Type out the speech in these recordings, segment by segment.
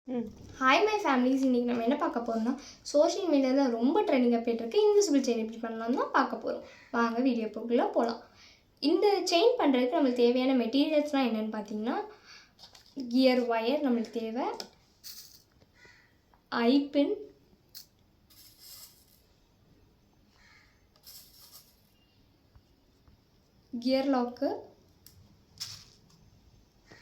Hi my families, இன்றைக்கி நம்ம என்ன பார்க்க போகிறோம்னா சோஷியல் மீடியாவில் ரொம்ப ட்ரெண்டிங்காக போய்ட்டுருக்கு இன்விசிபிள் செயின் எப்படி பண்ணலாம் தான் பார்க்க போகிறோம். வாங்க வீடியோ போக்குள்ளே போகலாம். இந்த செயின் பண்ணுறதுக்கு நம்மளுக்கு தேவையான மெட்டீரியல்ஸ்லாம் என்னென்னு பார்த்தீங்கன்னா, கியர் ஒயர் நம்மளுக்கு தேவை, ஐபின், கியர் லாக்கு,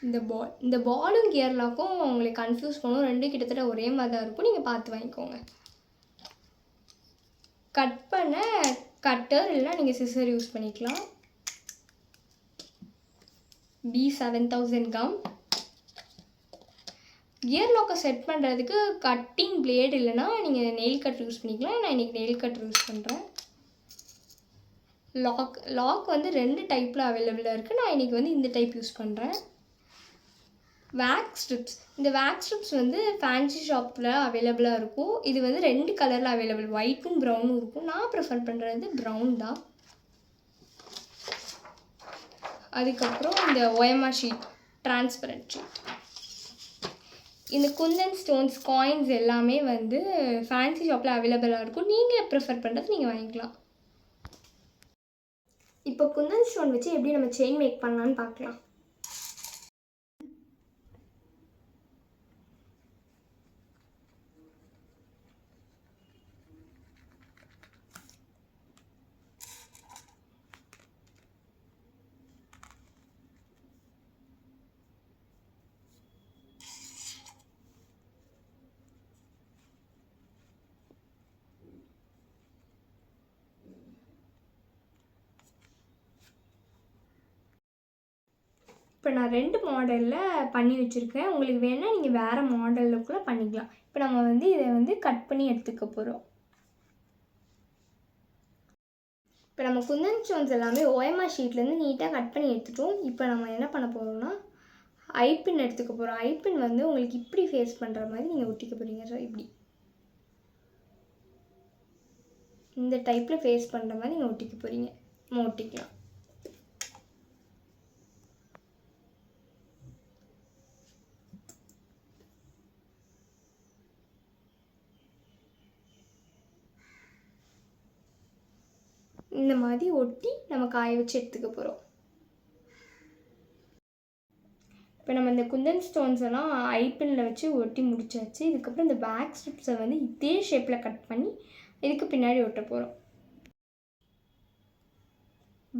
இந்த பாலும் கியர் லாக்கும் உங்களுக்கு கன்ஃபியூஸ் பண்ணும். ரெண்டும் கிட்டத்தட்ட ஒரே மாதிரி தான் இருக்கும், நீங்கள் பார்த்து வாங்கிக்கோங்க. கட் பண்ண கட்டர் இல்லைனா நீங்கள் சிசர் யூஸ் பண்ணிக்கலாம். B7000 come. கியர் லாக்கை செட் பண்ணுறதுக்கு கட்டிங் பிளேடு இல்லைனா நீங்கள் நெயில் கட் யூஸ் பண்ணிக்கலாம். நான் இன்றைக்கி நெயில் கட் யூஸ் பண்ணுறேன். லாக் வந்து 2 டைப்பில் அவைலபிளாக இருக்குது. நான் இன்றைக்கி வந்து இந்த டைப் யூஸ் பண்ணுறேன். Wax strips. இந்த வேக்ஸ் ஸ்ட்ரிப்ஸ் வந்து ஃபேன்சி ஷாப்பில் அவைலபிளாக இருக்கும். இது வந்து 2 கலரில் அவைலபிள், ஒயிட்டும் ப்ரௌனும் இருக்கும். நான் ப்ரிஃபர் பண்ணுறது ப்ரௌன் தான். அதுக்கப்புறம் இந்த OMR ஷீட், டிரான்ஸ்பரண்ட் ஷீட். இந்த குந்தன் ஸ்டோன்ஸ் காயின்ஸ் எல்லாமே வந்து ஃபேன்சி ஷாப்பில் அவைலபிளாக இருக்கும். நீங்கள் ப்ரிஃபர் பண்ணுறது நீங்கள் வாங்கிக்கலாம். இப்போ குந்தன் ஸ்டோன் வச்சு எப்படி நம்ம செயின் மேக் பண்ணலான்னு பார்க்கலாம். இப்போ நான் 2 மாடலில் பண்ணி வச்சுருக்கேன். உங்களுக்கு வேணால் நீங்கள் வேறு மாடலில் கூட பண்ணிக்கலாம். இப்போ நம்ம வந்து இதை வந்து கட் பண்ணி எடுத்துக்க போகிறோம். இப்போ நம்ம குந்தன் ஸ்டோன்ஸ் எல்லாமே OMR ஷீட்லேருந்து நீட்டாக கட் பண்ணி எடுத்துட்டோம். இப்போ நம்ம என்ன பண்ண போகிறோம்னா ஐபின் எடுத்துக்க போகிறோம். ஐபின் வந்து உங்களுக்கு இப்படி ஃபேஸ் பண்ணுற மாதிரி நீங்கள் ஒட்டிக்க போகிறீங்க. ஸோ இப்படி இந்த டைப்பில் ஃபேஸ் பண்ணுற மாதிரி நீங்கள் ஒட்டிக்க போகிறீங்க. நம்ம ஒட்டிக்கலாம். இந்த மாதிரி ஒட்டி நம்ம காய வச்சு எடுத்துக்க போகிறோம். இப்போ நம்ம இந்த குந்தன் ஸ்டோன்ஸ் எல்லாம் ஐபினில் வச்சு ஒட்டி முடிச்சாச்சு. இதுக்கப்புறம் இந்த பேக் ஸ்ட்ரிப்ஸை வந்து இதே ஷேப்பில் கட் பண்ணி இதுக்கு பின்னாடி ஒட்ட போகிறோம்.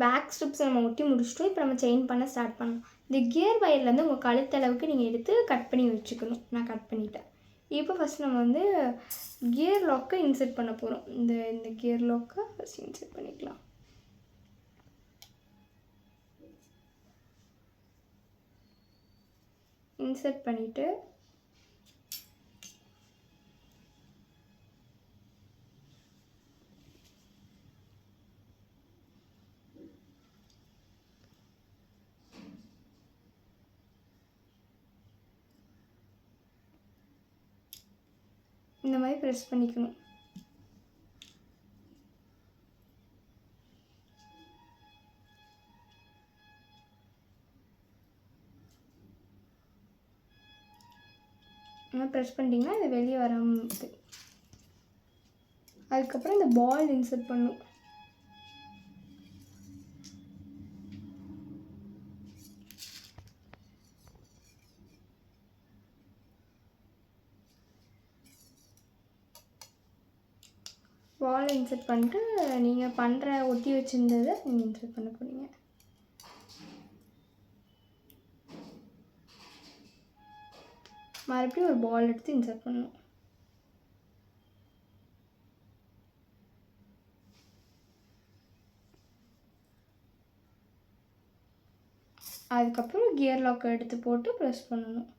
பேக் ஸ்ட்ரிப்ஸை நம்ம ஒட்டி முடிச்சிட்டோம். இப்போ நம்ம செயின் பண்ண ஸ்டார்ட் பண்ணலாம். இந்த கியர் வயர்லேருந்து உங்கள் கழுத்தளவுக்கு நீங்கள் எடுத்து கட் பண்ணி வச்சுக்கணும். நான் கட் பண்ணிட்டேன். இப்போ ஃபஸ்ட் நம்ம வந்து கியர் லாக்கை இன்சர்ட் பண்ண போகிறோம். இந்த கியர் லாக்கை ஃபஸ்ட் இன்சர்ட் பண்ணிக்கலாம். இன்சர்ட் பண்ணிவிட்டு இந்த மாதிரி ப்ரெஸ் பண்ணிக்கணும். ப்ரெஸ் பண்ணிட்டீங்கன்னா இது வெளியே வராமல் இருக்குது. அதுக்கப்புறம் இந்த பால் இன்சர்ட் பண்ணும். பாலை இன்சர்ட் பண்ணிட்டு நீங்கள் பண்ணுற ஒட்டி வச்சுருந்ததை நீங்கள் இன்சர்ட் பண்ண போகிறீங்க. மறுபடியும் ஒரு பால் எடுத்து இன்சர்ட் பண்ணணும். அதுக்கப்புறம் கியர் லாக்கை எடுத்து போட்டு ப்ரெஸ் பண்ணணும்.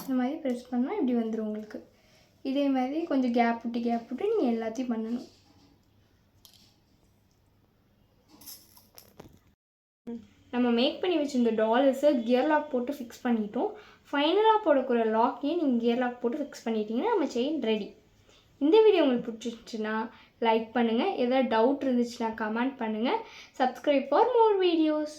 இந்த மாதிரி ப்ரெஸ் பண்ணால் இப்படி வந்துடும் உங்களுக்கு. இதே மாதிரி கொஞ்சம் கேப் விட்டு நீங்கள் எல்லாத்தையும் பண்ணணும். நம்ம மேக் பண்ணி வச்சுருந்த டாலர்ஸை கியர் லாக் போட்டு ஃபிக்ஸ் பண்ணிட்டோம். ஃபைனலாக போடக்கூடிய லாக்கையும் நீங்கள் கியர் லாக் போட்டு ஃபிக்ஸ் பண்ணிட்டீங்கன்னா நம்ம செயின் ரெடி. இந்த வீடியோ உங்களுக்கு பிடிச்சிருச்சுன்னா லைக் பண்ணுங்கள். எதாவது டவுட் இருந்துச்சுன்னா கமெண்ட் பண்ணுங்கள். Subscribe for more videos.